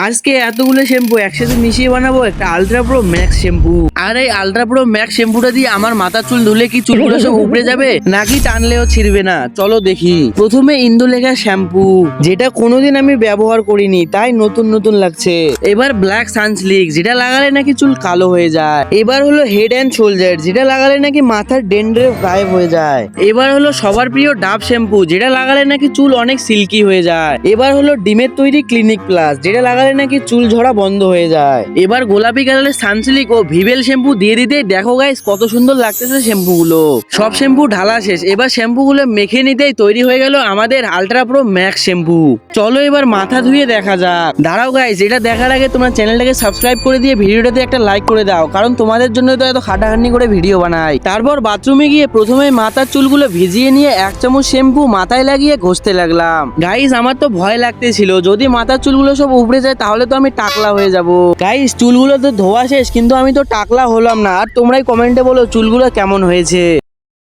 আজকে এতগুলো শ্যাম্পু একসাথে মিশিয়ে বানাবো একটা আলট্রা প্রো ম্যাক্স শ্যাম্পু। আর এই আলট্রা প্রো ম্যাক্স শ্যাম্পুটা দিয়ে আমার মাথার চুল ধুলে কি চুলগুলো সব উপড়ে যাবে নাকি টানলেও ছিড়বে না? চলো দেখি। প্রথমে ইন্দুলেখা শ্যাম্পু, যেটা কোনোদিন আমি ব্যবহার করিনি তাই নতুন নতুন লাগছে। এবার ব্ল্যাক সানসিল্ক, যেটা লাগালে নাকি চুল কালো হয়ে যায়। এবার হলো হেড অ্যান্ড শোল্ডার, যেটা লাগালে নাকি মাথার ডেন্ড্রফ গায়েব হয়ে যায়। এবার হলো সবার প্রিয় ডাব শ্যাম্পু, যেটা লাগালে নাকি চুল অনেক সিল্কি হয়ে যায়। এবার হলো ডিমের তৈরি ক্লিনিক প্লাস, যেটা লাগালে নাকি চুল ঝরা বন্ধ হয়ে যায়। এবার গোলাপি কালারের সানসিল্ক ও ভিভেল শ্যাম্পু দিয়ে দিতে দেখো গাইস কত সুন্দর লাগতেছে শ্যাম্পু গুলো। সব শ্যাম্পু ঢালা শেষ, এবার শ্যাম্পু গুলো মেখে নিতেই তৈরি হয়ে গেল আমাদের আলট্রা প্রো ম্যাক্স শ্যাম্পু। চলো এবার মাথা ধুয়ে দেখা যাক। দাঁড়াও গাইস, এটা দেখার আগে তোমরা চ্যানেলটাকে সাবস্ক্রাইব করে দিয়ে ভিডিওটাতে একটা লাইক করে দাও, কারণ তোমাদের জন্য তো এত খাটাখাটনি করে ভিডিও বানাই। তারপর বাথরুমে গিয়ে প্রথমে মাথার চুলগুলো ভিজিয়ে নিয়ে 1 চামচ শ্যাম্পু মাথায় লাগিয়ে ঘষতে লাগলাম। গাইস আমার তো ভয় লাগতেছিল, যদি মাথার চুলগুলো সব উপড়ে যায় তাহলে তো আমি টাকলা হয়ে যাব। গাইস চুলগুলো তো ধোয়া শেষ, কিন্তু আমি তো টাকলা হলাম না। আর তোমরাই কমেন্টে বলো চুলগুলো কেমন হয়েছে।